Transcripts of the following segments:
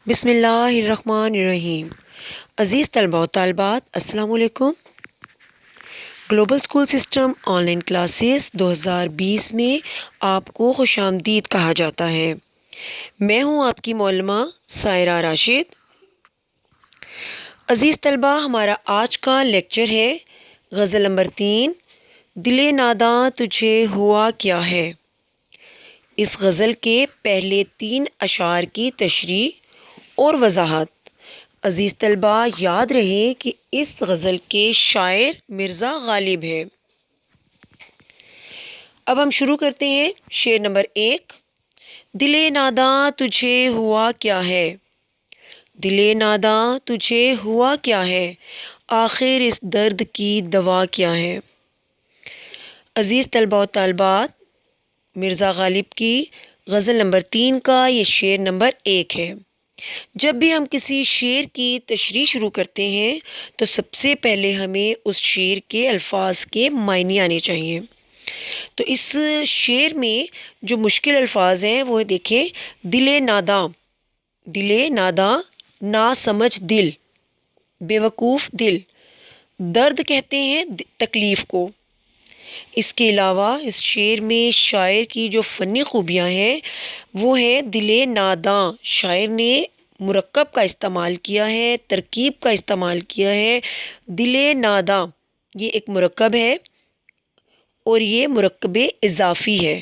بسم اللہ الرحمن الرحیم۔ عزیز طلباء و طالبات، السلام علیکم۔ Global school system on line classes 2020 میں آپ کو خوش آمدید کہا جاتا ہے۔ میں ہوں آپ کی معلمہ سائرہ راشد۔ عزیز طلباء، ہمارا آج کا لیکچر ہے غزل نمبر 3، دل ناداں تجھے ہوا کیا ہے۔ اس غزل کے پہلے 3 اشعار کی تشریح اور وضاحت۔ عزیز طلباء، یاد رہے کہ اس غزل کے شاعر مرزا غالب ہے۔ اب ہم شروع کرتے ہیں۔ شعر نمبر 1، دل ناداں تجھے ہوا کیا ہے۔ دل ناداں تجھے ہوا کیا ہے، آخر اس درد کی دوا کیا ہے۔ عزیز طلباء و طالبات، مرزا غالب کی غزل نمبر 3 کا یہ شعر نمبر 1 ہے۔ جب بھی ہم کسی شعر کی تشریح شروع کرتے ہیں تو سب سے پہلے ہمیں اس شعر کے الفاظ کے معنی آنے چاہیے۔ تو اس شعر میں جو مشکل الفاظ ہیں وہ دیکھیں، دل ناداں، دل ناداں، نا سمجھ دل، بیوقوف دل۔ درد کہتے ہیں تکلیف کو۔ اس کے علاوہ اس شعر میں شاعر کی جو فنی خوبیاں ہیں وہ ہے دل ناداں۔ شاعر نے مرکب کا استعمال کیا ہے، ترکیب کا استعمال کیا ہے۔ دل ناداں یہ ایک مرکب ہے اور یہ مرکب اضافی ہے۔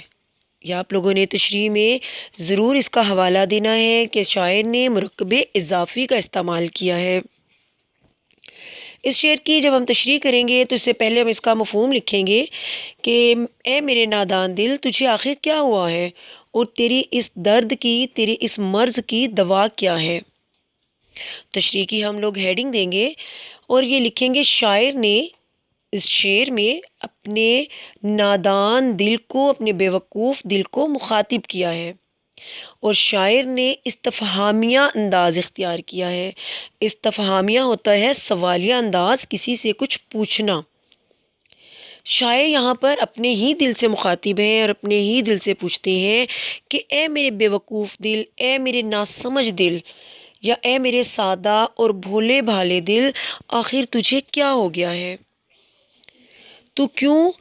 یہ آپ لوگوں نے تشریح میں ضرور اس کا حوالہ دینا ہے کہ شاعر نے مرکب اضافی کا استعمال کیا ہے۔ اس شعر کی جب ہم تشریح کریں گے تو اس سے پہلے ہم اس کا مفہوم لکھیں گے کہ اے میرے نادان دل، تجھے آخر کیا ہوا ہے اور تیری اس درد کی، تیری اس مرض کی دوا کیا ہے۔ تشریح کی ہم لوگ ہیڈنگ دیں گے اور یہ لکھیں گے، شاعر نے اس شعر میں اپنے نادان دل کو، اپنے بیوقوف دل کو مخاطب کیا ہے اور شاعر نے استفہامیہ انداز اختیار کیا ہے۔ استفہامیہ ہوتا ہے سوالیہ انداز، کسی سے کچھ پوچھنا۔ شاعر یہاں پر اپنے ہی دل سے مخاطب ہیں اور اپنے ہی دل سے پوچھتے ہیں کہ اے میرے بیوقوف دل، اے میرے ناسمجھ دل، یا اے میرے سادہ اور بھولے بھالے دل، آخر تجھے کیا ہو گیا ہے۔ تو کیوں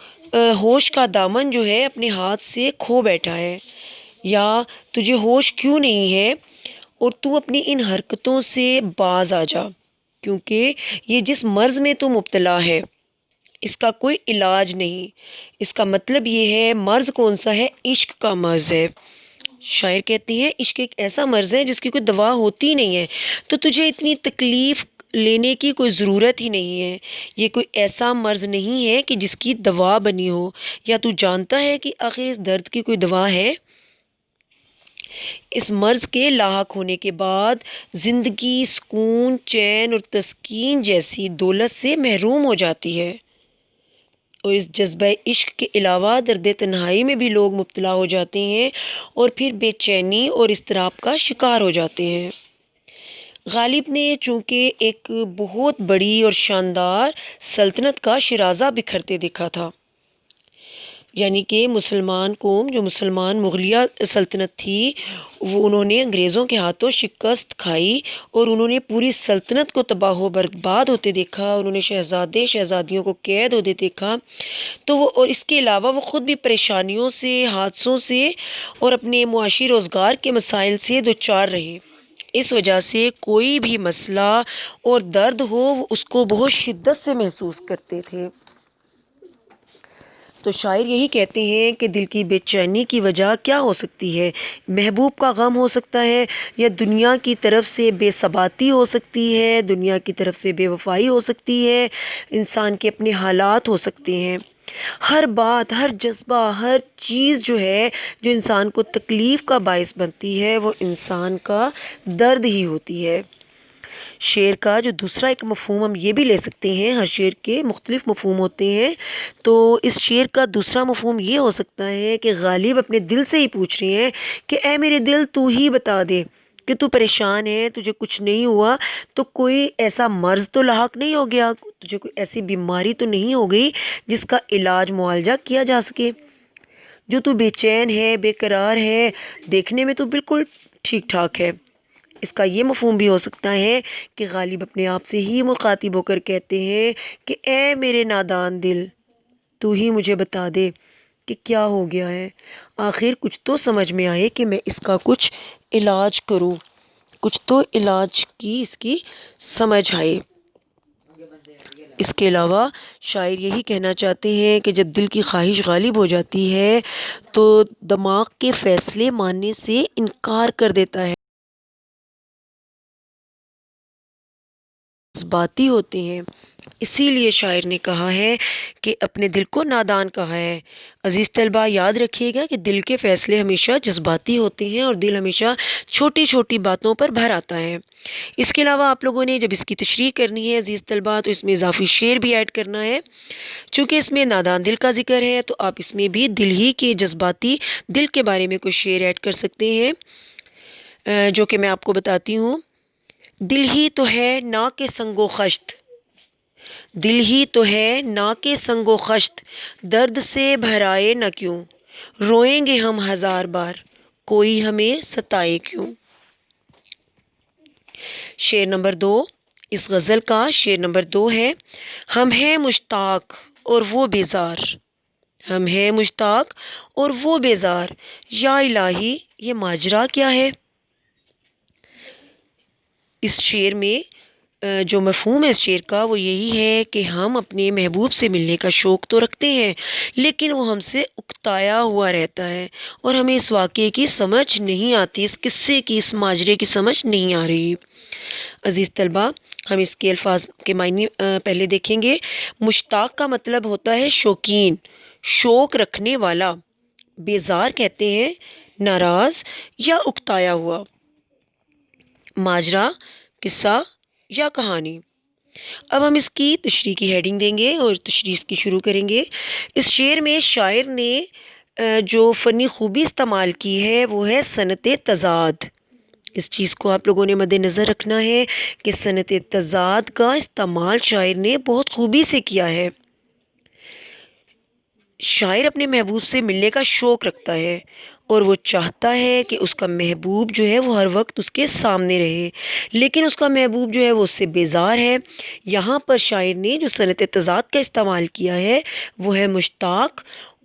ہوش کا دامن جو ہے اپنے ہاتھ سے کھو بیٹھا ہے، یا تجھے ہوش کیوں نہیں ہے اور تو اپنی ان حرکتوں سے باز آ جا، کیونکہ یہ جس مرض میں تو مبتلا ہے اس کا کوئی علاج نہیں۔ اس کا مطلب یہ ہے مرض کون سا ہے؟ عشق کا مرض ہے۔ شاعر کہتی ہے عشق ایک ایسا مرض ہے جس کی کوئی دوا ہوتی نہیں ہے، تو تجھے اتنی تکلیف لینے کی کوئی ضرورت ہی نہیں ہے۔ یہ کوئی ایسا مرض نہیں ہے کہ جس کی دوا بنی ہو، یا تو جانتا ہے کہ آخر اس درد کی کوئی دوا ہے۔ اس مرض کے لاحق ہونے کے بعد زندگی سکون، چین اور تسکین جیسی دولت سے محروم ہو جاتی ہے، اور اس جذبہ عشق کے علاوہ درد تنہائی میں بھی لوگ مبتلا ہو جاتے ہیں اور پھر بے چینی اور اضطراب کا شکار ہو جاتے ہیں۔ غالب نے چونکہ ایک بہت بڑی اور شاندار سلطنت کا شیرازہ بکھرتے دیکھا تھا، یعنی کہ مسلمان قوم، جو مسلمان مغلیہ سلطنت تھی، وہ انہوں نے انگریزوں کے ہاتھوں شکست کھائی اور انہوں نے پوری سلطنت کو تباہ و برباد ہوتے دیکھا۔ انہوں نے شہزادے شہزادیوں کو قید ہوتے دیکھا، تو وہ اور اس کے علاوہ وہ خود بھی پریشانیوں سے، حادثوں سے اور اپنے معاشی روزگار کے مسائل سے دوچار رہے۔ اس وجہ سے کوئی بھی مسئلہ اور درد ہو وہ اس کو بہت شدت سے محسوس کرتے تھے۔ تو شاعر یہی کہتے ہیں کہ دل کی بے چینی کی وجہ کیا ہو سکتی ہے؟ محبوب کا غم ہو سکتا ہے، یا دنیا کی طرف سے بے ثباتی ہو سکتی ہے، دنیا کی طرف سے بے وفائی ہو سکتی ہے، انسان کے اپنے حالات ہو سکتے ہیں۔ ہر بات، ہر جذبہ، ہر چیز جو ہے جو انسان کو تکلیف کا باعث بنتی ہے وہ انسان کا درد ہی ہوتی ہے۔ شعر کا جو دوسرا ایک مفہوم ہم یہ بھی لے سکتے ہیں، ہر شعر کے مختلف مفہوم ہوتے ہیں، تو اس شعر کا دوسرا مفہوم یہ ہو سکتا ہے کہ غالب اپنے دل سے ہی پوچھ رہے ہیں کہ اے میرے دل، تو ہی بتا دے کہ تو پریشان ہے، تجھے کچھ نہیں ہوا، تو کوئی ایسا مرض تو لاحق نہیں ہو گیا، تجھے کوئی ایسی بیماری تو نہیں ہو گئی جس کا علاج معالجہ کیا جا سکے، جو تو بے چین ہے، بے قرار ہے، دیکھنے میں تو بالکل ٹھیک ٹھاک ہے، اس کا یہ مفہوم بھی ہو سکتا ہے کہ غالب اپنے آپ سے ہی مخاطب ہو کر کہتے ہیں کہ اے میرے نادان دل، تو ہی مجھے بتا دے کہ کیا ہو گیا ہے، آخر کچھ تو سمجھ میں آئے کہ میں اس کا کچھ علاج کروں، کچھ تو علاج کی اس کی سمجھ آئے۔ اس کے علاوہ شاعر یہی کہنا چاہتے ہیں کہ جب دل کی خواہش غالب ہو جاتی ہے تو دماغ کے فیصلے ماننے سے انکار کر دیتا ہے، جذباتی ہوتے ہیں۔ اسی لیے شاعر نے کہا ہے کہ اپنے دل کو نادان کہا ہے۔ عزیز طلبہ، یاد رکھیے گا کہ دل کے فیصلے ہمیشہ جذباتی ہوتے ہیں اور دل ہمیشہ چھوٹی چھوٹی باتوں پر بھر آتا ہے۔ اس کے علاوہ آپ لوگوں نے جب اس کی تشریح کرنی ہے عزیز طلبہ تو اس میں اضافی شعر بھی ایڈ کرنا ہے۔ چونکہ اس میں نادان دل کا ذکر ہے تو آپ اس میں بھی دل ہی کے جذباتی دل کے بارے میں کچھ شعر ایڈ کر سکتے ہیں، جو کہ میں آپ کو بتاتی ہوں۔ دل ہی تو ہے نا کہ سنگ و خشت، دل ہی تو ہے نا کہ سنگ و خشت، درد سے بھرائے نہ کیوں، روئیں گے ہم ہزار بار، کوئی ہمیں ستائے کیوں۔ شعر نمبر 2، اس غزل کا شعر نمبر 2 ہے، ہم ہیں مشتاق اور وہ بیزار، ہم ہیں مشتاق اور وہ بیزار، یا الہی یہ ماجرا کیا ہے۔ اس شعر میں جو مفہوم ہے اس شعر کا وہ یہی ہے کہ ہم اپنے محبوب سے ملنے کا شوق تو رکھتے ہیں لیکن وہ ہم سے اکتایا ہوا رہتا ہے اور ہمیں اس واقعے کی سمجھ نہیں آتی، اس قصے کی، اس ماجرے کی سمجھ نہیں آ رہی۔ عزیز طلبہ، ہم اس کے الفاظ کے معنی پہلے دیکھیں گے۔ مشتاق کا مطلب ہوتا ہے شوقین، شوق رکھنے والا۔ بیزار کہتے ہیں ناراض یا اکتایا ہوا۔ ماجرا، قصہ یا کہانی۔ اب ہم اس کی تشریح کی ہیڈنگ دیں گے اور تشریح اس کی شروع کریں گے۔ اس شعر میں شاعر نے جو فنی خوبی استعمال کی ہے وہ ہے صنعت تضاد۔ اس چیز کو آپ لوگوں نے مد نظر رکھنا ہے کہ صنعت تضاد کا استعمال شاعر نے بہت خوبی سے کیا ہے۔ شاعر اپنے محبوب سے ملنے کا شوق رکھتا ہے اور وہ چاہتا ہے کہ اس کا محبوب جو ہے وہ ہر وقت اس کے سامنے رہے، لیکن اس کا محبوب جو ہے وہ اس سے بیزار ہے۔ یہاں پر شاعر نے جو صنعت تضاد کا استعمال کیا ہے وہ ہے مشتاق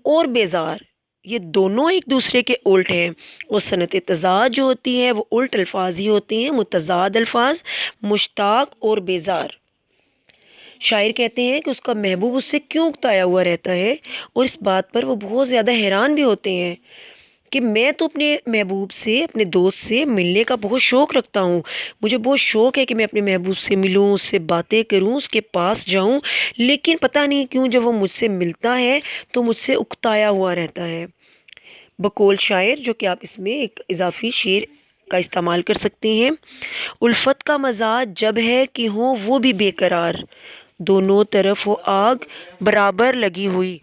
اور بیزار، یہ دونوں ایک دوسرے کے الٹ ہیں، اور صنعت تضاد جو ہوتی ہے وہ الٹ الفاظ ہی ہوتے ہیں، متضاد الفاظ، مشتاق اور بیزار۔ شاعر کہتے ہیں کہ اس کا محبوب اس سے کیوں اکتایا ہوا رہتا ہے اور اس بات پر وہ بہت زیادہ حیران بھی ہوتے ہیں کہ میں تو اپنے محبوب سے، اپنے دوست سے ملنے کا بہت شوق رکھتا ہوں، مجھے بہت شوق ہے کہ میں اپنے محبوب سے ملوں، اس سے باتیں کروں، اس کے پاس جاؤں، لیکن پتہ نہیں کیوں جب وہ مجھ سے ملتا ہے تو مجھ سے اکتایا ہوا رہتا ہے۔ بقول شاعر، جو کہ آپ اس میں ایک اضافی شعر کا استعمال کر سکتے ہیں، الفت کا مزاج جب ہے کہ ہوں وہ بھی بے قرار، دونوں طرف ہو آگ برابر لگی ہوئی۔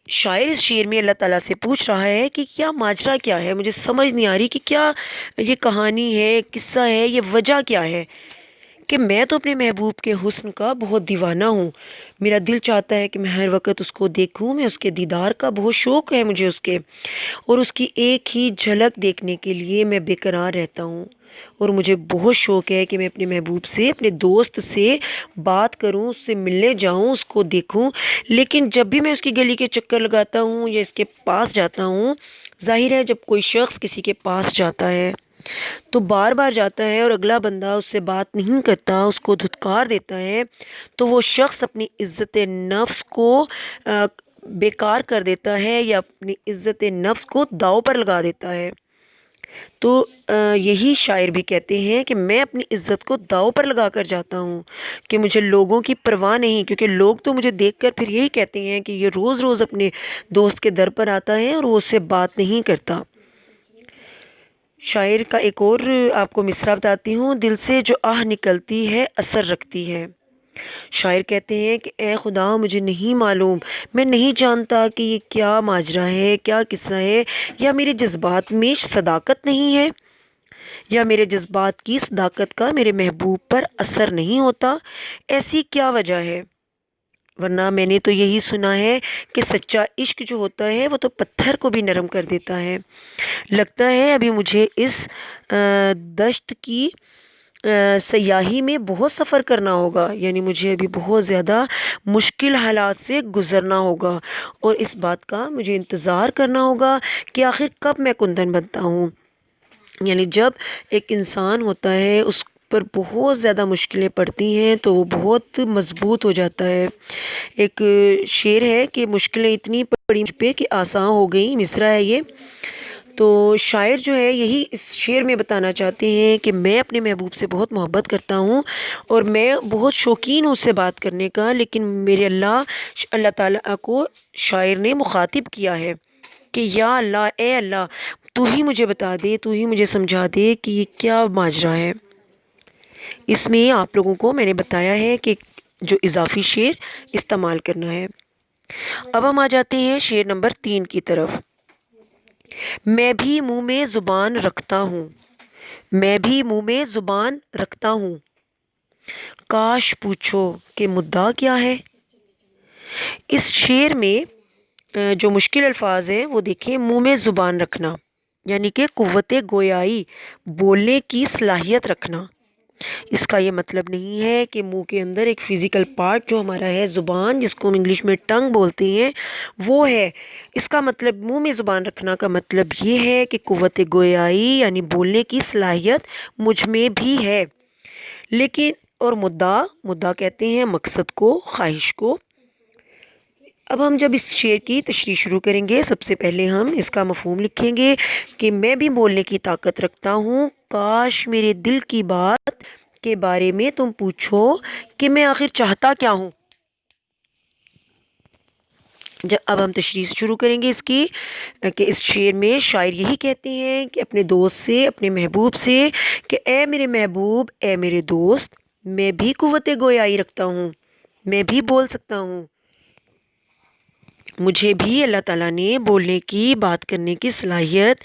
شاعر اس شعر میں اللہ تعالیٰ سے پوچھ رہا ہے کہ کیا ماجرا کیا ہے، مجھے سمجھ نہیں آ رہی کہ کیا یہ کہانی ہے، قصہ ہے، یہ وجہ کیا ہے، کہ میں تو اپنے محبوب کے حسن کا بہت دیوانہ ہوں، میرا دل چاہتا ہے کہ میں ہر وقت اس کو دیکھوں، میں اس کے دیدار کا بہت شوق ہے مجھے اس کے، اور اس کی ایک ہی جھلک دیکھنے کے لیے میں بے قرار رہتا ہوں، اور مجھے بہت شوق ہے کہ میں اپنے محبوب سے، اپنے دوست سے بات کروں، اس سے ملنے جاؤں، اس کو دیکھوں، لیکن جب بھی میں اس کی گلی کے چکر لگاتا ہوں یا اس کے پاس جاتا ہوں، ظاہر ہے جب کوئی شخص کسی کے پاس جاتا ہے تو بار بار جاتا ہے اور اگلا بندہ اس سے بات نہیں کرتا، اس کو دھتکار دیتا ہے، تو وہ شخص اپنی عزت نفس کو بیکار کر دیتا ہے یا اپنی عزت نفس کو داؤ پر لگا دیتا ہے۔ تو یہی شاعر بھی کہتے ہیں کہ میں اپنی عزت کو داؤ پر لگا کر جاتا ہوں کہ مجھے لوگوں کی پرواہ نہیں، کیونکہ لوگ تو مجھے دیکھ کر پھر یہی کہتے ہیں کہ یہ روز روز اپنے دوست کے در پر آتا ہے اور وہ اس سے بات نہیں کرتا۔ شاعر کا ایک اور آپ کو مصرع بتاتی ہوں، دل سے جو آہ نکلتی ہے اثر رکھتی ہے۔ شاعر کہتے ہیں کہ اے خدا مجھے نہیں معلوم، میں نہیں جانتا کہ یہ کیا ماجرا ہے، کیا قصہ ہے، یا میرے جذبات میں صداقت نہیں ہے، یا میرے جذبات کی صداقت کا میرے محبوب پر اثر نہیں ہوتا، ایسی کیا وجہ ہے۔ ورنہ میں نے تو یہی سنا ہے کہ سچا عشق جو ہوتا ہے وہ تو پتھر کو بھی نرم کر دیتا ہے۔ لگتا ہے ابھی مجھے اس دشت کی سیاحی میں بہت سفر کرنا ہوگا، یعنی مجھے ابھی بہت زیادہ مشکل حالات سے گزرنا ہوگا، اور اس بات کا مجھے انتظار کرنا ہوگا کہ آخر کب میں کندن بنتا ہوں۔ یعنی جب ایک انسان ہوتا ہے اس پر بہت زیادہ مشکلیں پڑتی ہیں تو وہ بہت مضبوط ہو جاتا ہے۔ ایک شعر ہے کہ مشکلیں اتنی پڑی مجھ پہ کہ آسان ہو گئی، مصرع ہے یہ۔ تو شاعر جو ہے یہی اس شعر میں بتانا چاہتے ہیں کہ میں اپنے محبوب سے بہت محبت کرتا ہوں اور میں بہت شوقین ہوں اس سے بات کرنے کا، لیکن میرے اللہ تعالیٰ کو شاعر نے مخاطب کیا ہے کہ یا اللہ، اے اللہ، تو ہی مجھے بتا دے، تو ہی مجھے سمجھا دے کہ یہ کیا ماجرا ہے۔ اس میں آپ لوگوں کو میں نے بتایا ہے کہ جو اضافی شعر استعمال کرنا ہے۔ اب ہم آ جاتے ہیں شعر نمبر 3 کی طرف۔ میں بھی منہ میں زبان رکھتا ہوں، میں بھی منہ میں زبان رکھتا ہوں، کاش پوچھو کہ مدعا کیا ہے۔ اس شعر میں جو مشکل الفاظ ہیں وہ دیکھیں، منہ میں زبان رکھنا یعنی کہ قوت گویائی، بولنے کی صلاحیت رکھنا۔ اس کا یہ مطلب نہیں ہے کہ منہ کے اندر ایک فزیکل پارٹ جو ہمارا ہے، زبان، جس کو ہم انگلش میں ٹنگ بولتے ہیں، وہ ہے۔ اس کا مطلب منہ میں زبان رکھنا کا مطلب یہ ہے کہ قوت گویائی یعنی بولنے کی صلاحیت مجھ میں بھی ہے۔ لیکن اور مدعا کہتے ہیں مقصد کو، خواہش کو۔ اب ہم جب اس شعر کی تشریح شروع کریں گے، سب سے پہلے ہم اس کا مفہوم لکھیں گے کہ میں بھی بولنے کی طاقت رکھتا ہوں، کاش میرے دل کی بات کے بارے میں تم پوچھو کہ میں آخر چاہتا کیا ہوں۔ اب ہم تشریح شروع کریں گے اس کی، کہ اس شعر میں شاعر یہی کہتے ہیں کہ اپنے دوست سے، اپنے محبوب سے، کہ اے میرے محبوب، اے میرے دوست، میں بھی قوت گویائی رکھتا ہوں، میں بھی بول سکتا ہوں، مجھے بھی اللہ تعالیٰ نے بولنے کی، بات کرنے کی صلاحیت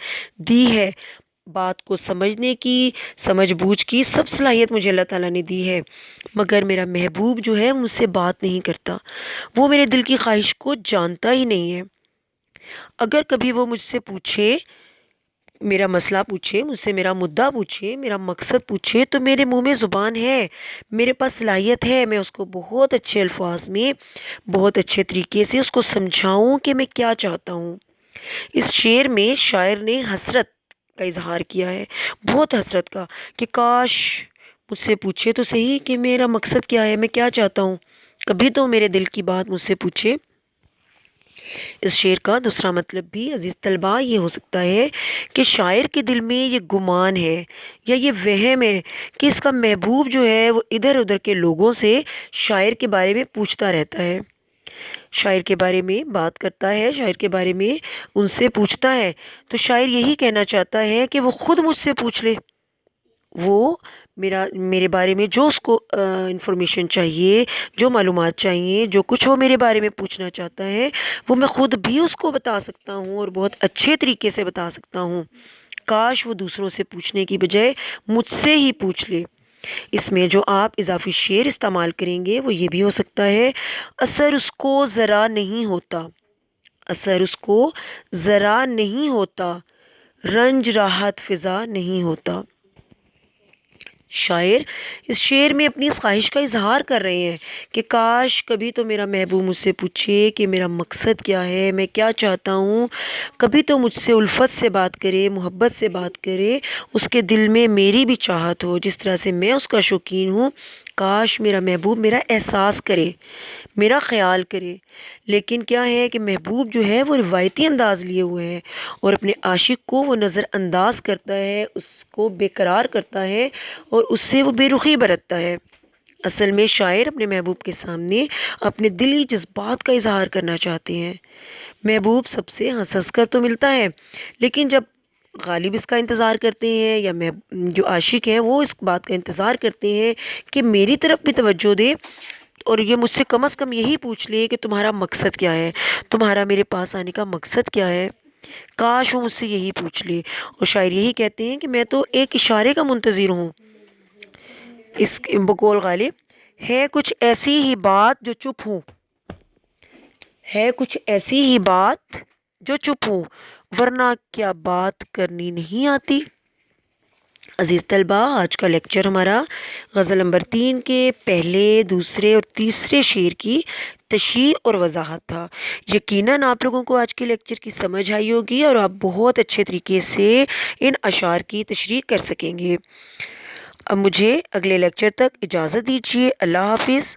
دی ہے، بات کو سمجھنے کی، سمجھ بوجھ کی سب صلاحیت مجھے اللہ تعالیٰ نے دی ہے، مگر میرا محبوب جو ہے مجھ سے بات نہیں کرتا، وہ میرے دل کی خواہش کو جانتا ہی نہیں ہے۔ اگر کبھی وہ مجھ سے پوچھے، میرا مسئلہ پوچھے، مجھ سے میرا مدعا پوچھے، میرا مقصد پوچھے، تو میرے منہ میں زبان ہے، میرے پاس صلاحیت ہے، میں اس کو بہت اچھے الفاظ میں، بہت اچھے طریقے سے اس کو سمجھاؤں کہ میں کیا چاہتا ہوں۔ اس شعر میں شاعر نے حسرت کا اظہار کیا ہے، بہت حسرت کا، کہ کاش مجھ سے پوچھے تو صحیح کہ میرا مقصد کیا ہے، میں کیا چاہتا ہوں، کبھی تو میرے دل کی بات مجھ سے پوچھے۔ اس شعر کا دوسرا مطلب بھی عزیز طلباء یہ ہو سکتا ہے کہ شاعر کے دل میں یہ گمان ہے یا یہ وہم ہے کہ اس کا محبوب جو ہے وہ ادھر ادھر کے لوگوں سے شاعر کے بارے میں پوچھتا رہتا ہے، شاعر کے بارے میں بات کرتا ہے، شاعر کے بارے میں ان سے پوچھتا ہے، تو شاعر یہی کہنا چاہتا ہے کہ وہ خود مجھ سے پوچھ لے، وہ میرے بارے میں جو اس کو انفارمیشن چاہیے، جو معلومات چاہیے، جو کچھ وہ میرے بارے میں پوچھنا چاہتا ہے، وہ میں خود بھی اس کو بتا سکتا ہوں اور بہت اچھے طریقے سے بتا سکتا ہوں۔ کاش وہ دوسروں سے پوچھنے کی بجائے مجھ سے ہی پوچھ لے۔ اس میں جو آپ اضافی شعر استعمال کریں گے وہ یہ بھی ہو سکتا ہے، اثر اس کو ذرا نہیں ہوتا، اثر اس کو ذرا نہیں ہوتا، رنج راحت فضا نہیں ہوتا۔ شاعر اس شعر میں اپنی اس خواہش کا اظہار کر رہے ہیں کہ کاش کبھی تو میرا محبوب مجھ سے پوچھے کہ میرا مقصد کیا ہے، میں کیا چاہتا ہوں، کبھی تو مجھ سے الفت سے بات کرے، محبت سے بات کرے، اس کے دل میں میری بھی چاہت ہو جس طرح سے میں اس کا شوقین ہوں۔ کاش میرا محبوب میرا احساس کرے، میرا خیال کرے، لیکن کیا ہے کہ محبوب جو ہے وہ روایتی انداز لیے ہوئے ہے اور اپنے عاشق کو وہ نظر انداز کرتا ہے، اس کو بے قرار کرتا ہے اور اس سے وہ بے رخی برتتا ہے۔ اصل میں شاعر اپنے محبوب کے سامنے اپنے دلی جذبات کا اظہار کرنا چاہتے ہیں۔ محبوب سب سے ہنس ہنس کر تو ملتا ہے، لیکن جب غالب اس کا انتظار کرتے ہیں یا جو عاشق ہیں وہ اس بات کا انتظار کرتے ہیں کہ میری طرف بھی توجہ دے اور یہ مجھ سے کم از کم یہی پوچھ لے کہ تمہارا مقصد کیا ہے، تمہارا میرے پاس آنے کا مقصد کیا ہے، کاش وہ مجھ سے یہی پوچھ لے۔ اور شاعر یہی کہتے ہیں کہ میں تو ایک اشارے کا منتظر ہوں۔ اس بقول غالب ہے کچھ ایسی ہی بات جو چپ ہوں، ہے کچھ ایسی ہی بات جو چپ ہوں، ورنہ کیا بات کرنی نہیں آتی۔ عزیز طلبہ، آج کا لیکچر ہمارا غزل نمبر 3 کے پہلے، دوسرے اور تیسرے شعر کی تشریح اور وضاحت تھا۔ یقیناً آپ لوگوں کو آج کے لیکچر کی سمجھ آئی ہوگی اور آپ بہت اچھے طریقے سے ان اشعار کی تشریح کر سکیں گے۔ اب مجھے اگلے لیکچر تک اجازت دیجیے۔ اللہ حافظ۔